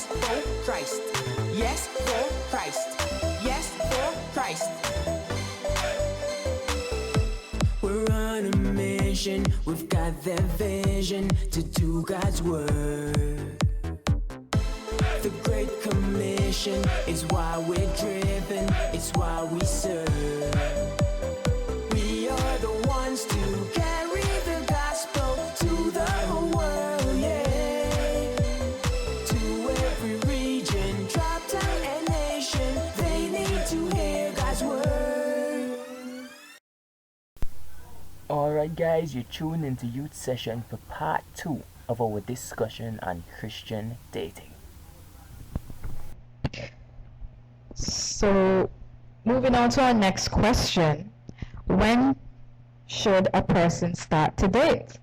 for Christ. Yes, for Christ. Yes, for Christ. We're on a mission, we've got the vision to do God's word. The Great Commission is why we're driven, it's why we serve. We are the ones to carry the gospel to the whole world, yeah. To every region, tribe, tongue, and nation, they need to hear God's word. Alright guys, you tune into Youth Session for part 2 of our discussion on Christian dating. So, moving on to our next question. When should a person start to date?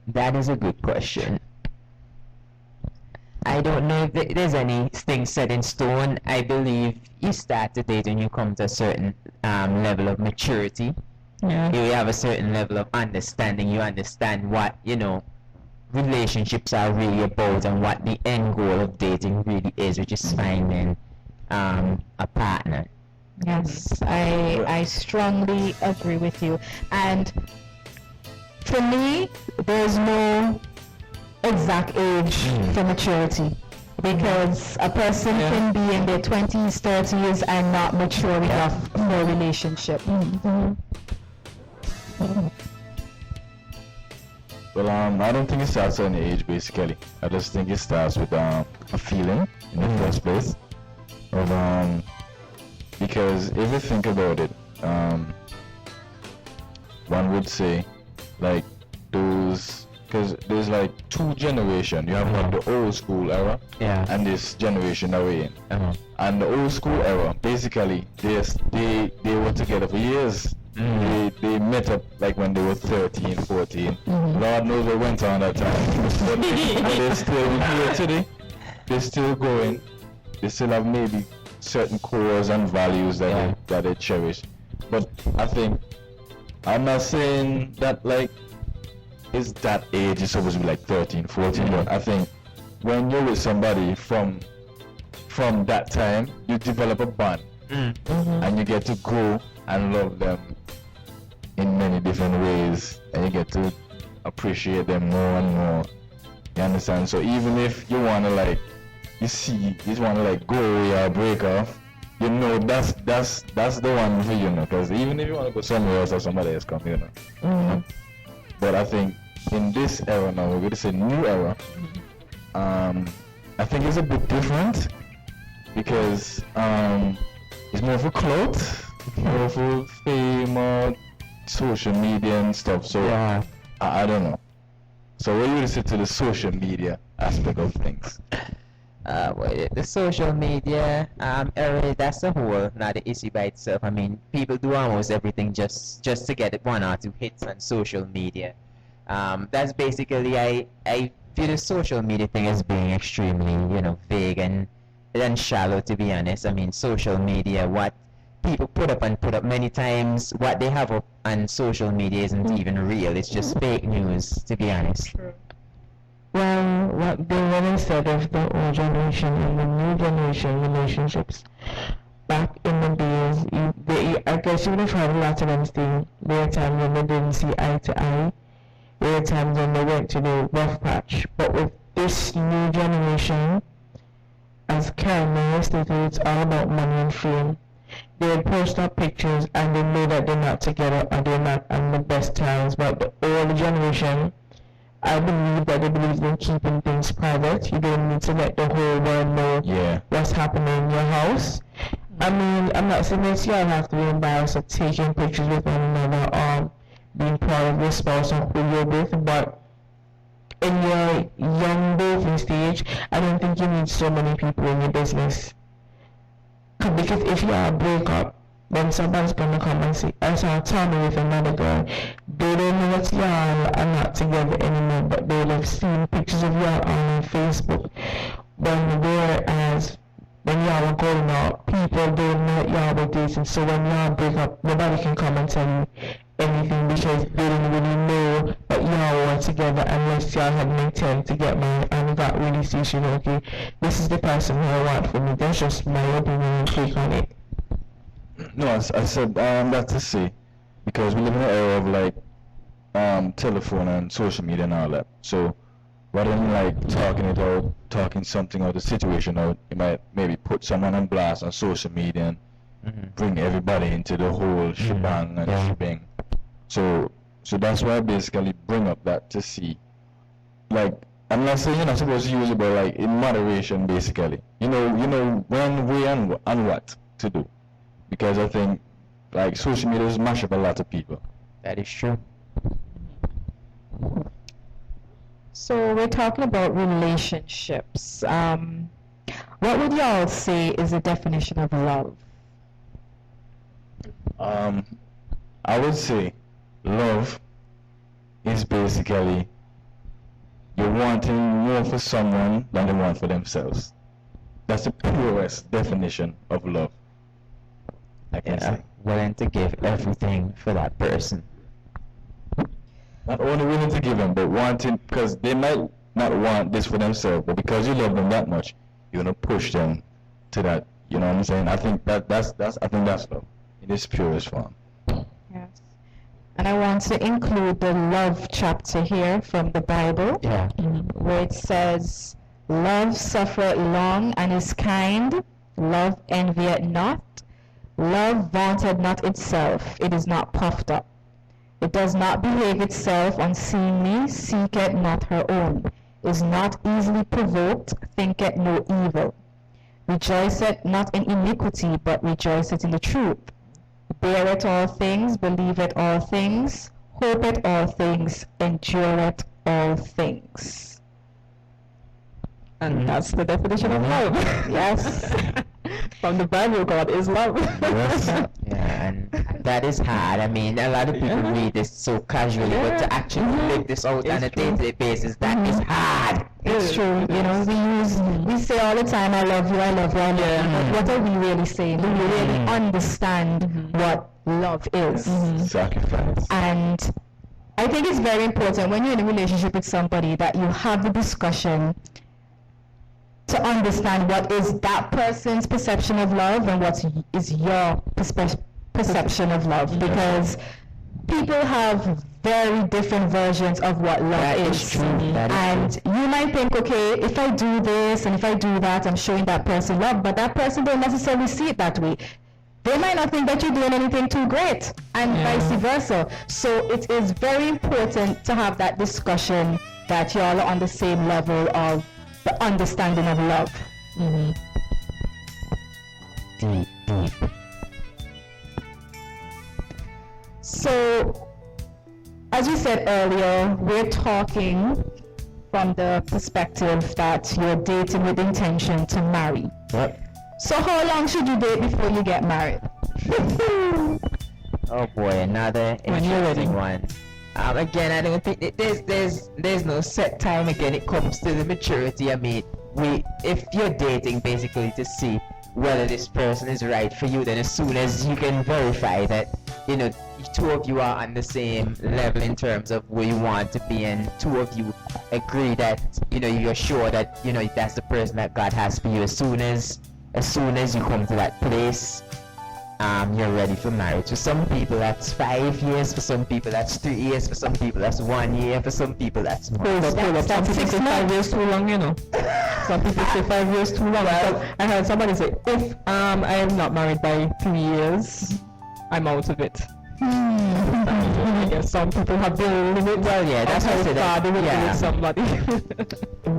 That is a good question. I don't know if there's anything set in stone. I believe you start to date when you come to a certain level of maturity. Yeah. You have a certain level of understanding. You understand what, relationships are really about and what the end goal of dating really is, which is finding a partner. Yes, I strongly agree with you. And for me, there's no exact age for maturity, because a person can be in their 20s, 30s and not mature enough for a relationship. Well, I don't think it starts at any age, basically. I just think it starts with a feeling in the first place. Because if you think about it, one would say, like, because there's like two generations. You have like the old school era and this generation that we're in. And the old school era, basically, they were together for years. They met up like when they were 13, 14. Lord knows what went on that time. But they're still here today. They're still going. They still have maybe certain cores and values that they cherish. But I think, I'm not saying that like is that age is supposed to be like 13, 14, but I think when you're with somebody from that time, you develop a bond and you get to grow and love them in many different ways, and you get to appreciate them more and more. You understand? So even if you wanna like, you wanna like go away or break off, that's the one for you, because even if you wanna go somewhere else or somebody else come, But I think in this era now, we're gonna say new era, I think it's a bit different, because it's more for clout, more for fame or social media and stuff. So I don't know. So what do you say to the social media aspect of things? Well, the social media era, that's a whole another issue by itself. I mean, people do almost everything just to get one or two hits on social media. That's basically, I view the social media thing as being extremely, vague and shallow, to be honest. I mean, social media, what people put up many times, what they have up on social media isn't even real. It's just fake news, to be honest. Well, what Bill Lennon said of the old generation and the new generation relationships, back in the days, I guess you would have heard a lot of them saying there were times when they didn't see eye to eye, there were times when they went to the rough patch. But with this new generation, as Karen stated, it's all about money and fame. They would post up pictures and they know that they're not together or they're not on the best times. But the older generation, I believe that they believe in keeping things private. You don't need to let the whole world know what's happening in your house. I mean, I'm not saying that y'all have to be embarrassed of taking pictures with one another or being proud of your spouse or who you're with, but in your young dating stage, I don't think you need so many people in your business. Because if you are break up, then somebody's gonna come and say, I saw Tommy with another girl. They don't know that y'all are not together anymore, but they'll have seen pictures of y'all on Facebook. Whereas when y'all were going out, people don't know that y'all were dating. So when y'all break up, nobody can come and tell you anything because they didn't really know that y'all were together unless y'all had an intent to get married and sometimes that really sees, okay, this is the person who I want for me. That's just my opinion and take on it. No, I said that to say, because we live in an era of like telephone and social media and all that. So rather than like talking something out, the situation out, you might maybe put someone on blast on social media and bring everybody into the whole shebang and shebang. So that's why I basically bring up that to see, like, I'm not saying you're not supposed to use it, but like in moderation, basically. You know when, where, and what to do, because I think like social media has mashed up a lot of people. That is true. So we're talking about relationships. What would y'all say is the definition of love? I would say love is basically you're wanting more for someone than they want for themselves. That's the purest definition of love, I can say. Willing to give everything for that person. Not only willing to give them, but wanting, because they might not want this for themselves, but because you love them that much, you're gonna push them to that. You know what I'm saying? I think that's love in its purest form. Yes. And I want to include the love chapter here from the Bible, where it says, "Love suffereth long and is kind. Love envieth not. Love vaunteth not itself. It is not puffed up. It does not behave itself unseemly, seeketh not her own, is not easily provoked, thinketh no evil, rejoiceth not in iniquity, but rejoiceth in the truth, beareth all things, believeth all things, hopeth all things, endureth all things." And that's the definition of love. Yes. From the Bible, God is love. Yeah, and that is hard. I mean, a lot of people read this so casually, but to actually live this out on a day-to-day basis, that is hard. It's true. You know, we say all the time, I love you, I love you, I love you. But what are we really saying? Do we really understand what love is? Sacrifice. And I think it's very important when you're in a relationship with somebody that you have the discussion to understand what is that person's perception of love and what is your perception of love, because people have very different versions of what love is. And you might think, okay, if I do this and if I do that, I'm showing that person love, but that person don't necessarily see it that way. They might not think that you're doing anything too great, and vice versa. So it is very important to have that discussion that you all are on the same level of the understanding of love. Deep. So, as we said earlier, we're talking from the perspective that you're dating with intention to marry. What? So how long should you date before you get married? Oh boy, another interesting one. Again, I don't think there's no set time. Again, it comes to the maturity. I mean, if you're dating basically to see whether this person is right for you, then as soon as you can verify that, two of you are on the same level in terms of where you want to be, and two of you agree that, you're sure that, that's the person that God has for you. As soon as you come to that place, you're ready for marriage. For some people that's 5 years, for some people that's 3 years, for some people that's 1 year, for some people that's Some people say 5 years too long, Some people say 5 years too long. I heard somebody say, if I am not married by 3 years, I'm out of it. I guess some people have their limit. Well, yeah, that's how they will be with somebody.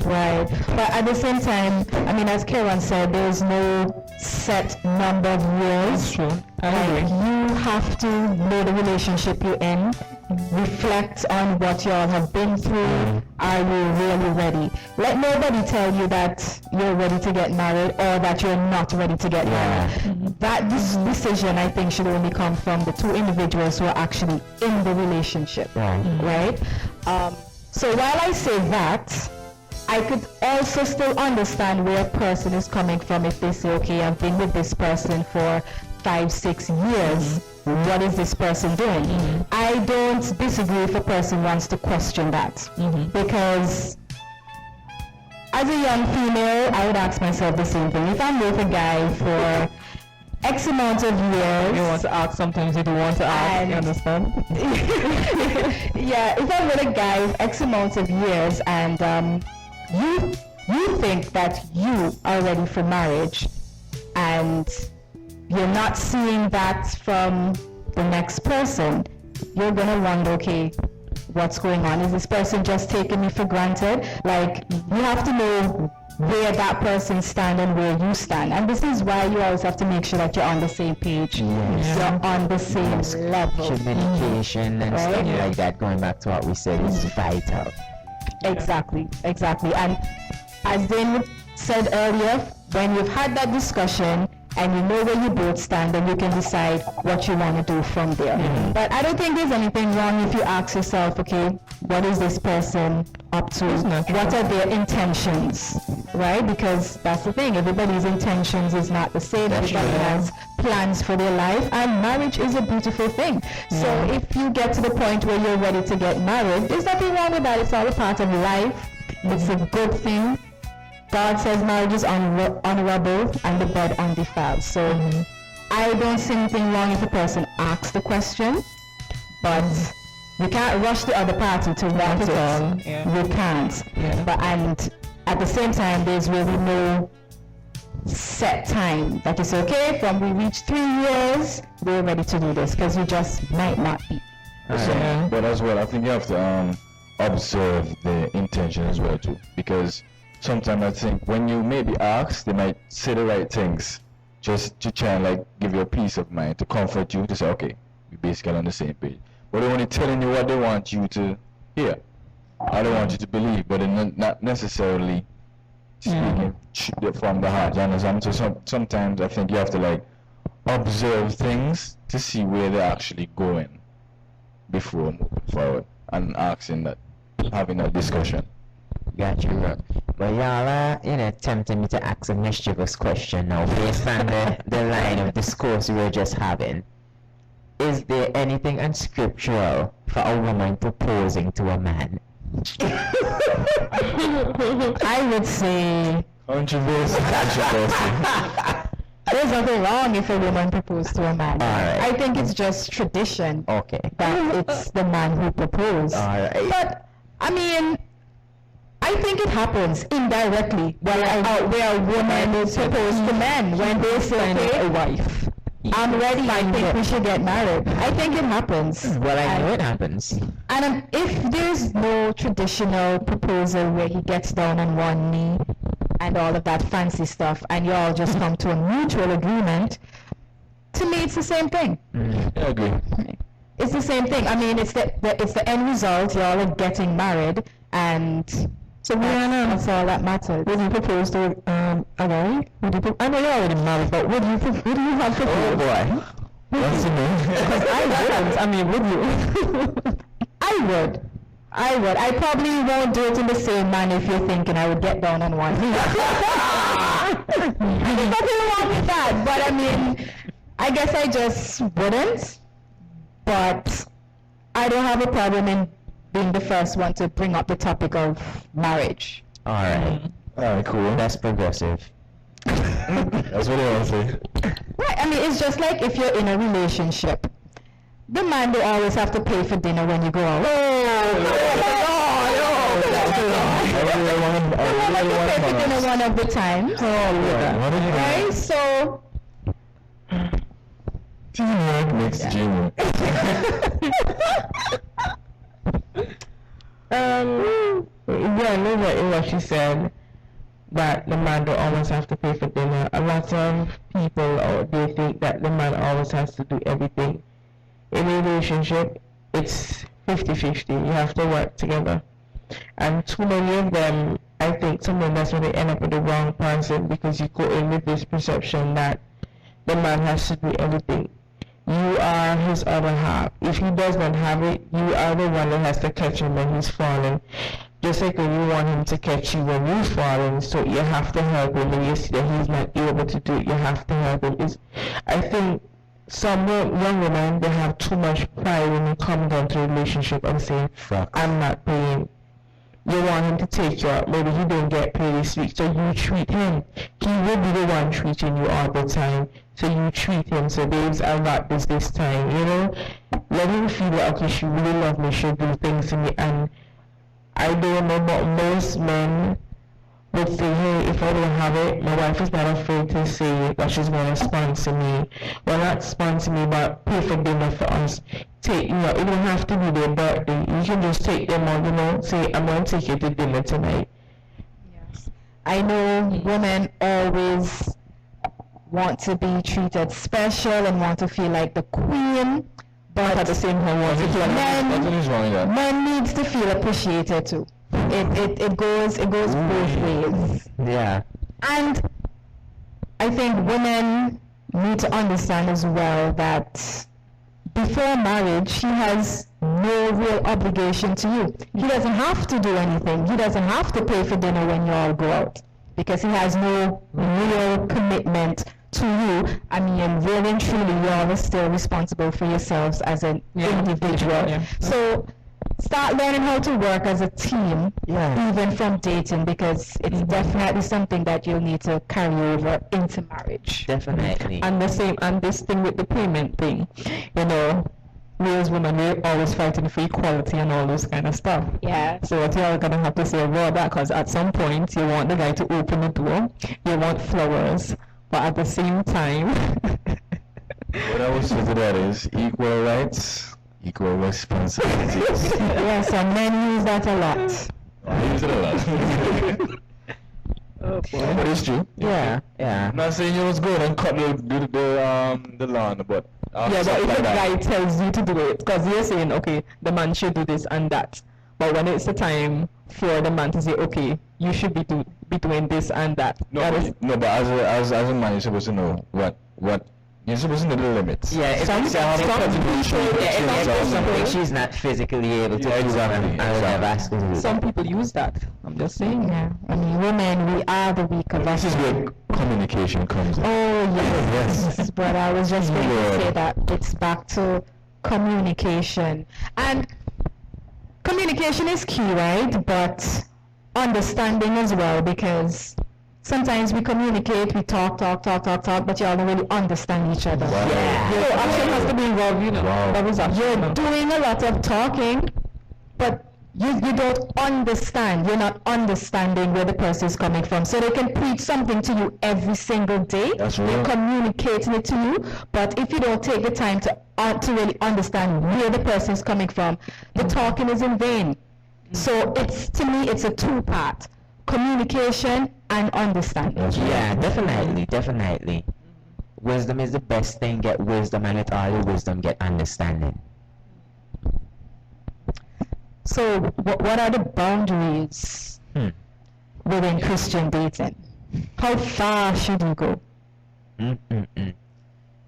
Right. But at the same time, I mean, as Karen said, there's no set number of years. That's true. I agree. You have to know the relationship you're in, reflect on what y'all have been through. Are you really ready? Let nobody tell you that you're ready to get married or that you're not ready to get married. That decision, I think, should only come from the two individuals who are actually in the relationship, right? So while I say that, I could also still understand where a person is coming from if they say, okay, I've been with this person for 5-6 years. What is this person doing? I don't disagree if a person wants to question that, because as a young female, I would ask myself the same thing. If I'm with a guy for X amount of years, You want to ask sometimes you don't want to ask. You understand? yeah, if I'm with a guy with X amount of years and you think that you are ready for marriage and you're not seeing that from the next person, you're gonna wonder, okay, what's going on? Is this person just taking me for granted? Like, you have to know where that person stands and where you stand. And this is why you always have to make sure that you're on the same page. Yes. You're on the same level. Communication and stuff like that, going back to what we said, is vital. Exactly. And as Dane said earlier, when you've had that discussion and you know where you both stand, then you can decide what you want to do from there. But I don't think there's anything wrong if you ask yourself, okay, what is this person up to? What are their intentions, right? Because that's the thing, everybody's intentions is not the same. Everybody has plans for their life, and marriage is a beautiful thing. So if you get to the point where you're ready to get married, there's nothing wrong with that. It's all a part of life. It's a good thing. God says marriage is honorable and the bed undefiled. So I don't see anything wrong if a person asks the question, but we can't rush the other party to want it all. We can't. But and at the same time, there's really no set time that is okay. From we reach 3 years, we're ready to do this, because you just might not be. But as well, I think you have to observe the intention as well too, because sometimes I think when you maybe ask, they might say the right things just to try and like give you a peace of mind, to comfort you, to say, okay, we're basically on the same page. But they're only telling you what they want you to hear. I don't want you to believe, but they're not necessarily speaking from the heart. You understand? So sometimes I think you have to like observe things to see where they're actually going before moving forward and asking that, having that discussion. Got you, bro. But y'all are, tempting me to ask a mischievous question now, based on the line of discourse we were just having. Is there anything unscriptural for a woman proposing to a man? I would say Controversy. there's nothing wrong if a woman proposes to a man. Alright. I think it's just tradition Okay. that it's the man who proposed. Alright. But I mean, I think it happens indirectly where a woman will propose to men when they say, okay, a wife. I'm ready, I think we should get married. I think it happens. Well, I know it happens. And if there's no traditional proposal where he gets down on one knee and all of that fancy stuff, and you all just come to a mutual agreement, to me it's the same thing. I agree. It's the same thing. I mean, it's the end result. You all are getting married, and so that's all that matters. Would you propose to a guy? I know you're already married, but would you have proposed? Oh boy. What's the name? Because I wouldn't. I mean, would you? I would. I probably won't do it in the same manner if you're thinking I would get down on one knee. There's nothing wrong with that, but I mean, I guess I just wouldn't. But I don't have a problem in being the first one to bring up the topic of marriage. Alright. Alright, cool. That's progressive. That's what I want to say. Right, I mean, it's just like if you're in a relationship. The man will always have to pay for dinner when you go out. The woman have to pay for dinner one of the times. Right, so... Teamwork makes the dream work. Yeah, I know what she said, that the man don't always have to pay for dinner. A lot of people, they think that the man always has to do everything. In a relationship, it's 50-50. You have to work together. And too many of them, I think sometimes that's where they end up with the wrong person, because you go in with this perception that the man has to do everything. You are his other half. If he does not have it, you are the one that has to catch him when he's falling. Just like when you want him to catch you when you're falling, so you have to help him. When you see that he's not able to do it, you have to help him. I think some young women, they have too much pride when it comes down to a relationship and saying, I'm not paying. you want him to take you out, maybe he don't get paid this week, so you treat him. He will be the one treating you all the time, so you treat him. So babes, I got this time, you know. Let him feel that, okay, she really loves me, she'll do things for me. And I don't know, but most men would say, hey, if I don't have it, my wife is not afraid to say that she's going to sponsor me. Well, not sponsor me, but pay for dinner for us. Take, you know, it don't have to be their birthday. You can just take them on, you know, say, I'm going to take you to dinner tonight. Yes. I know women always want to be treated special and want to feel like the queen, but at the same time want to feel men needs to feel appreciated too. It goes both ways. Yeah. And I think women need to understand as well that before marriage, he has no real obligation to you. He doesn't have to do anything. He doesn't have to pay for dinner when you all go out because he has no real commitment to you. I mean, really and truly, you all are still responsible for yourselves as an individual. Yeah. So start learning how to work as a team, even from dating, because it's definitely something that you'll need to carry over into marriage. Definitely. And this thing with the payment thing, you know, we as women, we're always fighting for equality and all those kind of stuff. Yeah. So what you're gonna have to say about that, because at some point you want the guy to open the door, you want flowers, but at the same time. What I would say to that is equal rights, equal responsibilities. Yes, and men use that a lot. I use it a lot. Oh boy. But it's true. Yeah. I'm not saying you was good and cut the lawn, but but if the guy tells you to do it, because you're saying, okay, the man should do this and that, but when it's the time for the man to say, okay, you should be doing this and that. But as a man, you're supposed to know what you're supposed to know the limits. Yeah, if Some something she's not physically able to do, exactly. I would have asked her to do that. Some people use that. I'm just saying. Yeah. I mean, women, we are the weaker This is vessel. where communication comes in. Oh, yes. But I was just going to say that it's back to communication. And communication is key, right? But understanding as well, because sometimes we communicate, we talk, but y'all don't really understand each other. Wow. Yeah. So action has to be involved, you know. Wow. That was action. You're doing a lot of talking, but you don't understand. You're not understanding where the person is coming from. So they can preach something to you every single day. That's They're right. communicating it to you. But if you don't take the time to really understand where the person is coming from, the talking is in vain. So to me, it's a two-part: communication and understanding. That's right. Yeah, definitely. Wisdom is the best thing. Get wisdom, and with all your wisdom, get understanding. So what are the boundaries within Christian dating? How far should you go?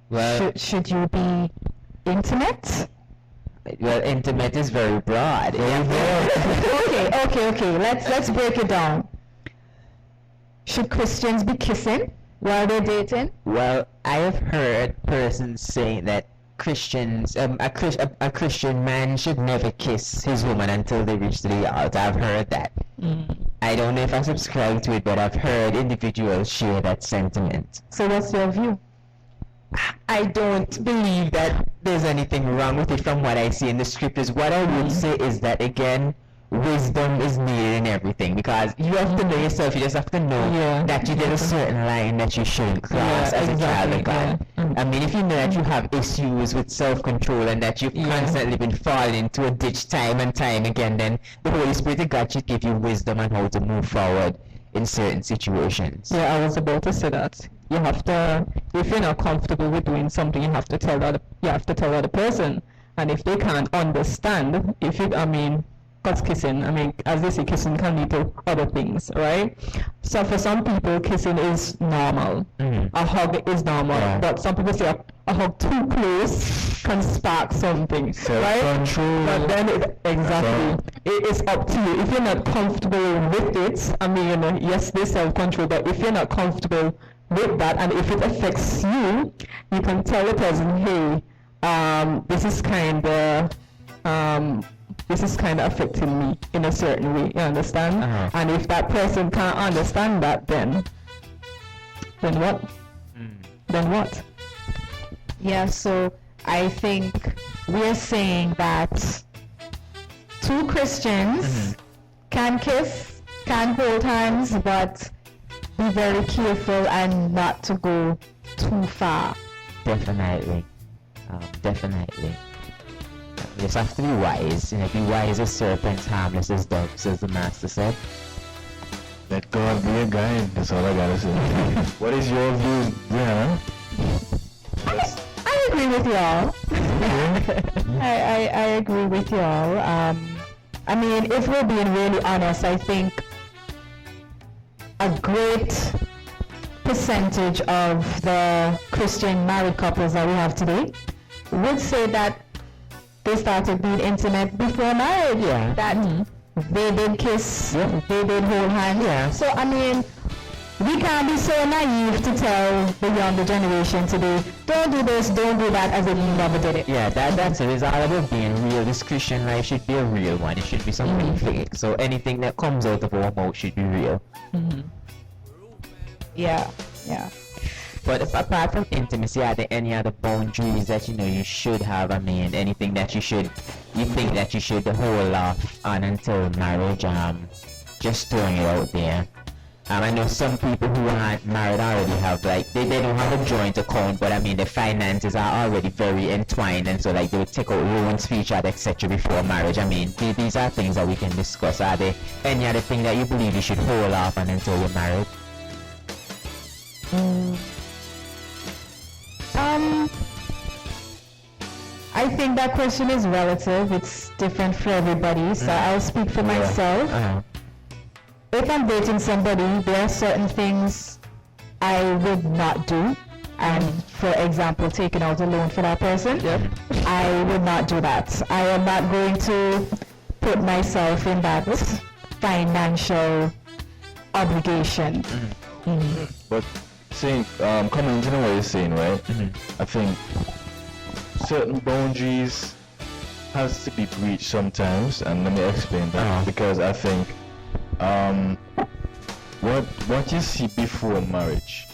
Well, Should you be intimate? intimate is very broad. Okay. Let's break it down. Should Christians be kissing while they're dating? Well, I have heard persons saying that Christians, a Christian man should never kiss his woman until they reach the altar. I've heard that. I don't know if I subscribe to it, but I've heard individuals share that sentiment. So what's your view? I don't believe that there's anything wrong with it from what I see in the scriptures. What I would say is that, again, wisdom is needed in everything, because you have to know yourself. You just have to know that you did a certain line that you shouldn't cross as a child of God. I mean, if you know that you have issues with self-control and that you've constantly been falling into a ditch time and time again, then the Holy Spirit of God should give you wisdom on how to move forward in certain situations. Yeah, I was about to say that. You have to, if you're not comfortable with doing something, you have to tell the other person. And if they can't understand, because kissing, as they say, kissing can lead to other things, right? So for some people, kissing is normal. A hug is normal. But some people say a hug too close can spark something, right? Self-control. But then it is up to you. If you're not comfortable with it, yes, there's self-control, but if you're not comfortable with that, and if it affects you, you can tell the person, hey, this is kind of this is kind of affecting me in a certain way, you understand? And if that person can't understand that, then what? Then what? Yeah, so I think we're saying that two Christians can kiss, can hold hands, but be very careful and not to go too far. Definitely. Definitely. You just have to be wise. Be wise as serpents, harmless as doves, as the master said. Let God be a guide. That's all I gotta say. What is your views, Brianna? I agree with y'all. I agree with y'all. I mean, if we're being really honest, I think a great percentage of the Christian married couples that we have today would say that they started being intimate before marriage. Yeah. That they did kiss, they did hold hands. Yeah. So I mean, we can't be so naive to tell the younger generation today, don't do this, don't do that, as if you never did it. Yeah, that's it. It's all about being real. This Christian life should be a real one. It should be something fake. So anything that comes out of our mouth should be real. Yeah. But apart from intimacy, are there any other boundaries that you should have? I mean, anything that you think that you should hold off on until marriage? Just throwing it out there. I know some people who aren't married already have they don't have a joint account, but I mean the finances are already very entwined, and so they would take out loans for each other, etc. before marriage. I mean these are things that we can discuss. Are there any other thing that you believe you should hold off on until you're married? I think that question is relative. It's different for everybody. So I'll speak for myself. If I'm dating somebody, there are certain things I would not do. And for example, taking out a loan for that person, I would not do that. I am not going to put myself in that financial obligation. But saying, coming into what you're saying, right? I think certain boundaries has to be breached sometimes, and let me explain that. Because I think what you see before marriage,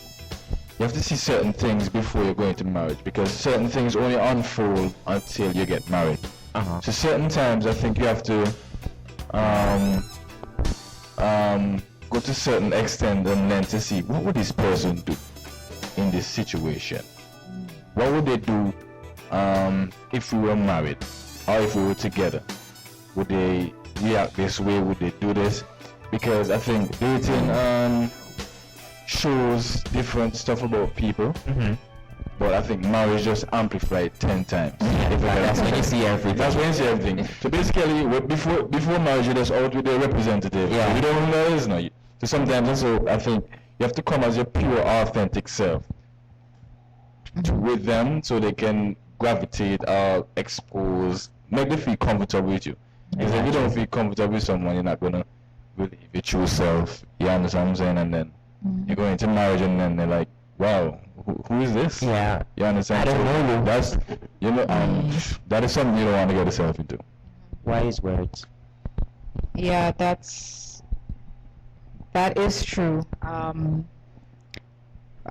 you have to see certain things before you're going to marriage, because certain things only unfold until you get married. So certain times I think you have to go to certain extent and then to see what would this person do in this situation. What would they do if we were married or if we were together? Would they react this way? Would they do this? Because I think dating shows different stuff about people, but I think marriage just amplified 10 times. That's when you see everything. That's when you see everything. So basically, before marriage, you're just out with a representative. Yeah. You don't know who that is now. So sometimes also, I think you have to come as your pure, authentic self with them, so they can gravitate or expose, make them feel comfortable with you. Because if you don't feel comfortable with someone, you're not gonna believe your true self. You understand what I'm saying? And then you go into marriage, and then they're like, "Wow, who is this?" Yeah. You understand? I don't know you. That's that is something you don't want to get yourself into. Wise words. Yeah, that is true. A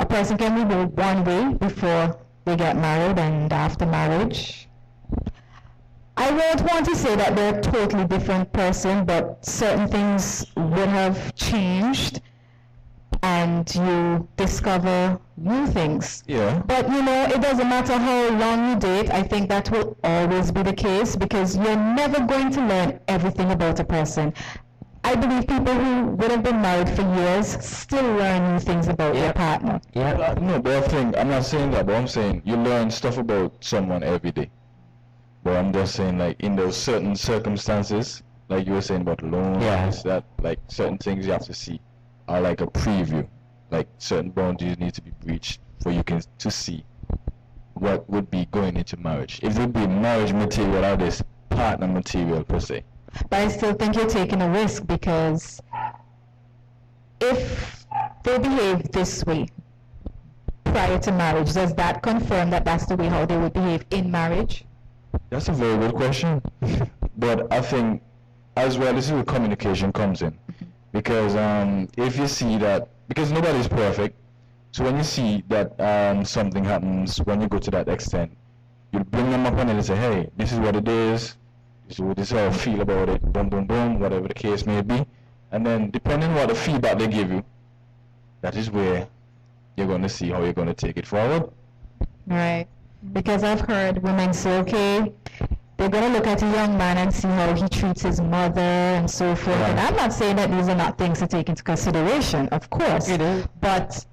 person can be one way before they get married, and after marriage, I won't want to say that they're a totally different person, but certain things would have changed, and you discover new things. Yeah. But it doesn't matter how long you date. I think that will always be the case, because you're never going to learn everything about a person. I believe people who would have been married for years still learn new things about their partner. Yeah. No, but I think, I'm not saying that, but I'm saying you learn stuff about someone every day. But I'm just saying, like, in those certain circumstances, like you were saying about loans, that, like, certain things you have to see are like a preview. Like, certain boundaries need to be breached for you to see what would be going into marriage. If it would be marriage material or this partner material per se. But I still think you're taking a risk, because if they behave this way prior to marriage, does that confirm that that's the way how they would behave in marriage? That's a very good question. But I think as well, this is where communication comes in, because if you see that, because nobody's perfect, so when you see that something happens when you go to that extent, you bring them up on it and say, hey, this is what it is, this is how I feel about it, boom, boom, boom, whatever the case may be. And then depending on what the feedback they give you, that is where you're going to see how you're going to take it forward. Right. Because I've heard women say, okay, they're going to look at a young man and see how he treats his mother and so forth. Right. And I'm not saying that these are not things to take into consideration, of course. It is. But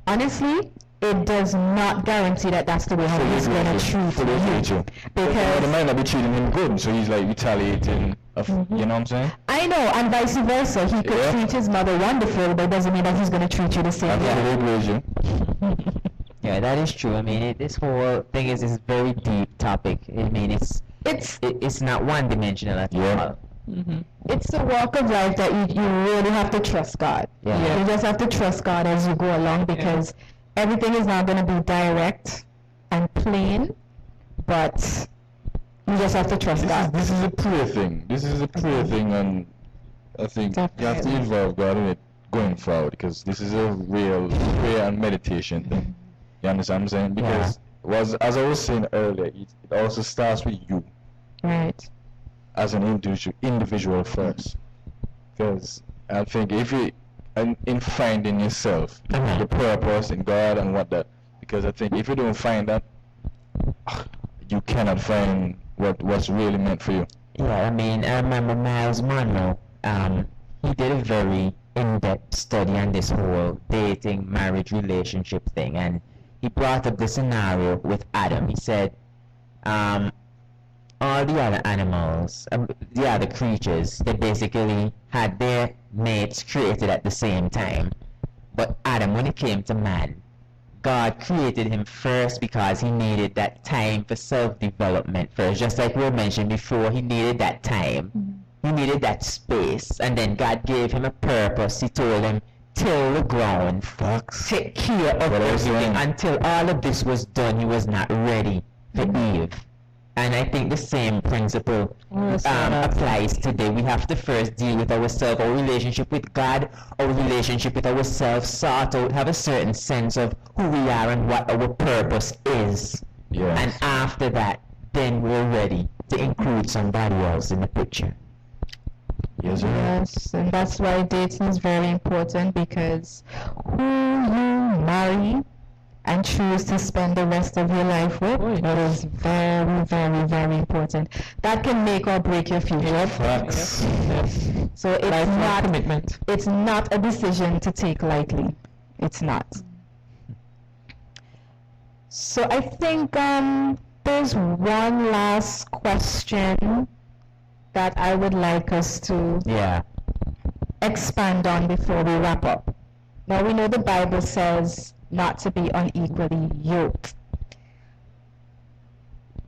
honestly, it does not guarantee that that's the way how he's going to treat you. Because they Because might not be treating him good, so he's like retaliating. You know what I'm saying? I know, and vice versa. He could Yeah. treat his mother wonderful, but it doesn't mean that he's going to treat you the same I way. fully agree with you. Yeah, that is true. I mean, this whole thing is a very deep topic. I mean, it's not one-dimensional at all. It's a walk of life that you really have to trust God. Yeah. You just have to trust God as you go along, because everything is not going to be direct and plain, but you just have to trust God. This is a prayer thing. This is a prayer thing, and I think you have to Definitely. involve God in it going forward, because this is a real prayer and meditation thing. You understand what I'm saying? Because as I was saying earlier, it also starts with you Right. as an individual first. Because I think if you, in finding yourself, the purpose in God and what that, because I think if you don't find that, you cannot find what's really meant for you. Yeah, I mean, I remember Miles Monroe. He did a very in-depth study on this whole dating, marriage, relationship thing, and he brought up the scenario with Adam. He said, all the other animals, the other creatures, they basically had their mates created at the same time. But Adam, when it came to man, God created him first because he needed that time for self-development first. Just like we mentioned before, he needed that time. He needed that space. And then God gave him a purpose. He told him, till the ground, take care of everything. Until all of this was done, he was not ready for Eve. And I think the same principle applies today. We have to first deal with ourselves, our relationship with God, our relationship with ourselves, sort out, have a certain sense of who we are and what our purpose is. Yes. And after that, then we're ready to include somebody else in the picture. Yes, sir. Yes, and that's why dating is very important, because who you marry and choose to spend the rest of your life with, that is very, very, very important. That can make or break your future. Facts. So it's Lifelong not commitment. It's not a decision to take lightly. It's not. So I think there's one last question that I would like us to expand on before we wrap up. Now we know the Bible says not to be unequally yoked.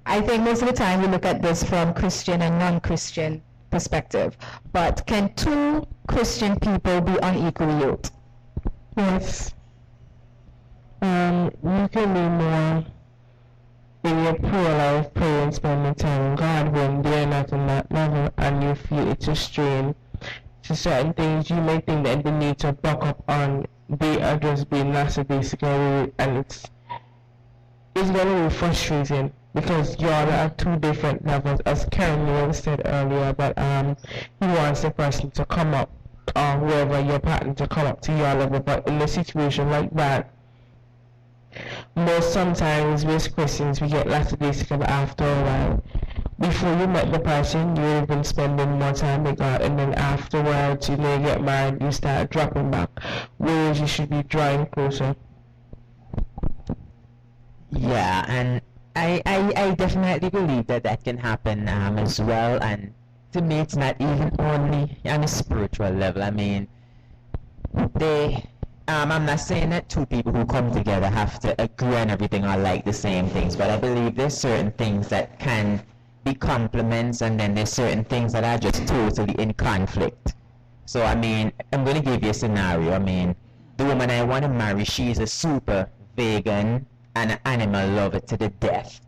I think most of the time we look at this from Christian and non-Christian perspective, but can two Christian people be unequally yoked? Yes. You can be more in your prayer life, praying, spending time with God when they're not on that level and you feel it's a strain to certain things. You may think that they need to buck up on, they are just being lackadaisical, and it's going to be frustrating because y'all are at two different levels, as Karen Newell said earlier, but he wants the person to come up, or whoever your partner to come up to your level, but in a situation like that, most sometimes we as Christians, we get lackadaisical after a while. Before you met the person, you would have been spending more time with God, and then afterwards, you may get married, you start dropping back, whereas you should be drawing closer. Yeah, and I definitely believe that can happen as well. And to me, it's not even only on a spiritual level. I mean, I'm not saying that two people who come together have to agree on everything or like the same things, but I believe there's certain things that can be complements, and then there's certain things that are just totally in conflict. So, I mean, I'm going to give you a scenario. I mean, the woman I want to marry, she's a super vegan and an animal lover to the death.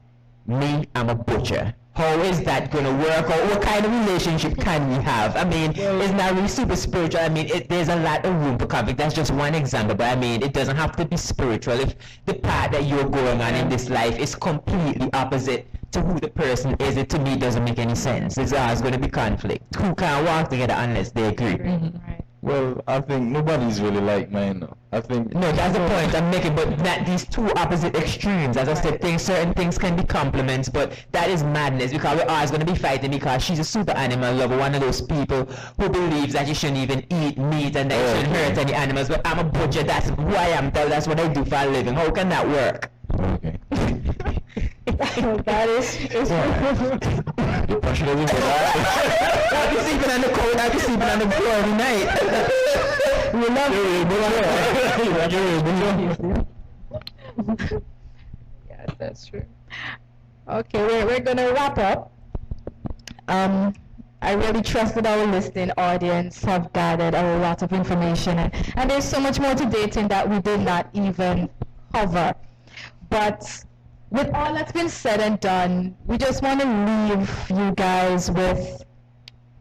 Me, I'm a butcher. how is that going to work, or what kind of relationship can we have? I mean, it's not really super spiritual. I mean, there's a lot of room for conflict. That's just one example, but I mean, it doesn't have to be spiritual. If the path that you're going on in this life is completely opposite to who the person is, it to me doesn't make any sense. There's always going to be conflict. Who can't walk together unless they agree? Right. Well, I think nobody's really like mine. No. I think No, that's the point I'm making, but that these two opposite extremes, as I said, certain things can be compliments, but that is madness, because we're always going to be fighting, because she's a super animal lover, one of those people who believes that you shouldn't even eat meat and that you shouldn't hurt any animals, but I'm a butcher, that's who I am, that's what I do for a living. How can that work? okay. That is I should have been that. I'll be sleeping on the cold, I'll be sleeping on the floor every night. We love you. Yes, that's true. Okay, we're gonna wrap up. I really trust that our listening audience have gathered a lot of information, and there's so much more to dating that we did not even cover. But with all that's been said and done, we just want to leave you guys with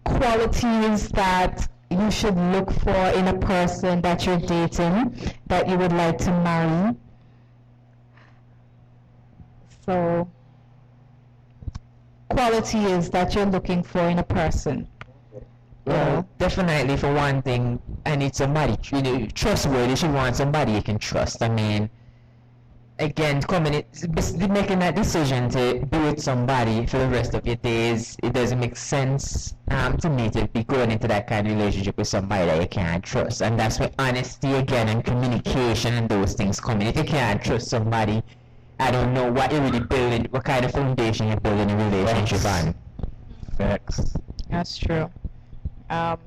qualities that you should look for in a person that you're dating, that you would like to marry. So, qualities that you're looking for in a person. Well, definitely for one thing, I need somebody trustworthy. She wants somebody you can trust. I mean, again, making that decision to be with somebody for the rest of your days, it doesn't make sense to me to be going into that kind of relationship with somebody that you can't trust. And that's where honesty again and communication and those things come in. If you can't trust somebody, I don't know what you're really building, what kind of foundation you're building a relationship on. Facts. That's true. Well,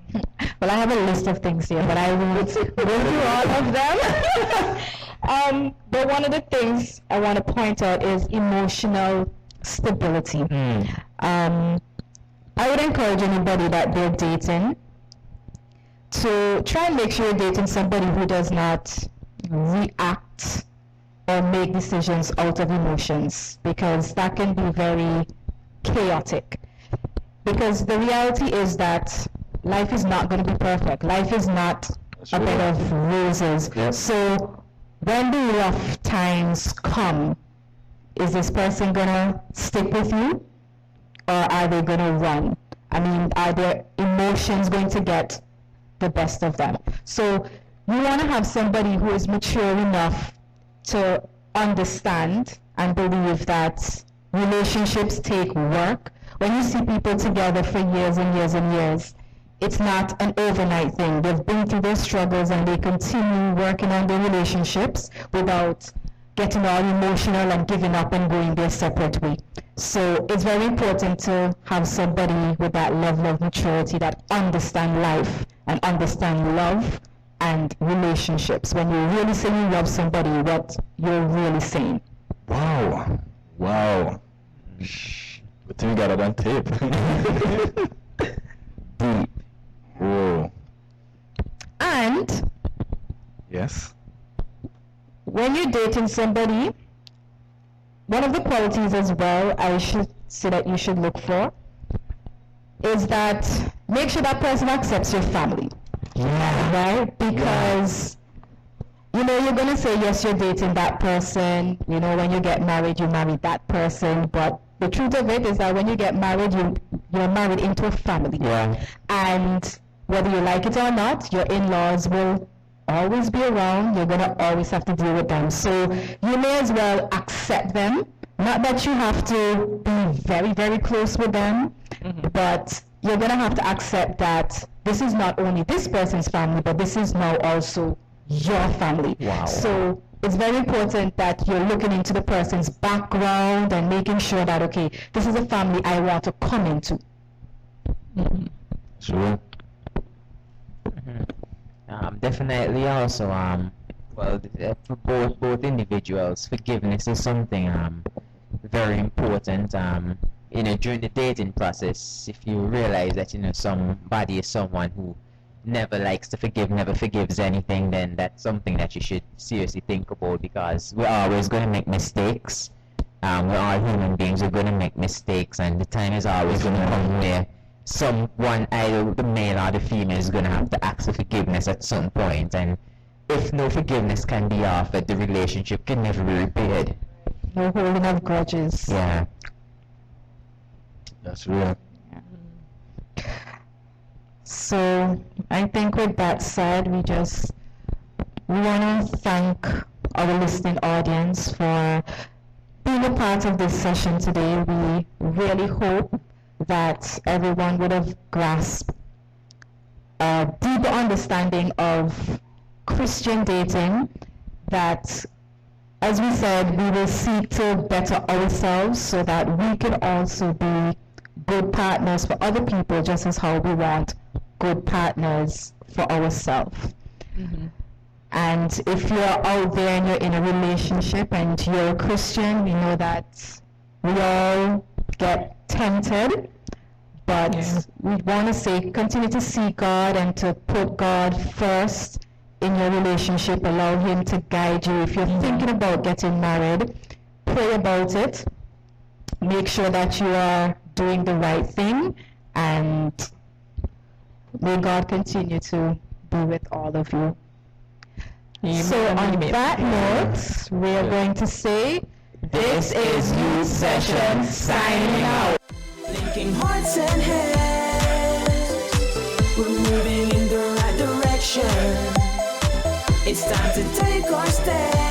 I have a list of things here, but I won't go through all of them. But one of the things I want to point out is emotional stability. I would encourage anybody that they're dating to try and make sure you're dating somebody who does not react or make decisions out of emotions, because that can be very chaotic. Because the reality is that life is not going to be perfect. Life is not a bed of roses. Yep. So when the rough times come, is this person going to stick with you, or are they going to run? I mean, are their emotions going to get the best of them? So you want to have somebody who is mature enough to understand and believe that relationships take work. When you see people together for years and years and years, it's not an overnight thing. They've been through their struggles and they continue working on their relationships without getting all emotional and giving up and going their separate way. So it's very important to have somebody with that level of maturity that understand life and understand love and relationships. When you really say you love somebody, what you're really saying. Wow. But then we got it on tape. Deep. Whoa. And Yes. when you're dating somebody, one of the qualities as well I should say that you should look for is that make sure that person accepts your family. Yeah. Right? Because you're going to say yes, you're dating that person. When you get married, you marry that person. But the truth of it is that when you get married, you're married into a family. Yeah. And whether you like it or not, your in-laws will always be around. You're going to always have to deal with them. So you may as well accept them. Not that you have to be very, very close with them, but you're going to have to accept that this is not only this person's family, but this is now also your family. Wow. So it's very important that you're looking into the person's background and making sure that, okay, this is a family I want to come into. Sure. Definitely also, for both individuals, forgiveness is something very important. During the dating process, if you realize that somebody is someone who never likes to forgive, never forgives anything, then that's something that you should seriously think about, because we're always going to make mistakes. We're all human beings. We're going to make mistakes, and the time is always going to come where someone, either the male or the female, is going to have to ask for forgiveness at some point. And if no forgiveness can be offered, the relationship can never be repaired. No holding of grudges. Yeah. That's real. So I think with that said, we want to thank our listening audience for being a part of this session today. We really hope that everyone would have grasped a deeper understanding of Christian dating, that, as we said, we will seek to better ourselves so that we can also be good partners for other people, just as how we want good partners for ourselves. Mm-hmm. And if you're out there and you're in a relationship and you're a Christian, we know that we all get tempted, but we want to say continue to seek God and to put God first in your relationship. Allow Him to guide you. If you're thinking about getting married, pray about it. Make sure that you are doing the right thing, and may God continue to be with all of you. So on that note, we are going to say, this is Youth Session signing out. Linking hearts and hands, we're moving in the right direction. It's time to take our stand.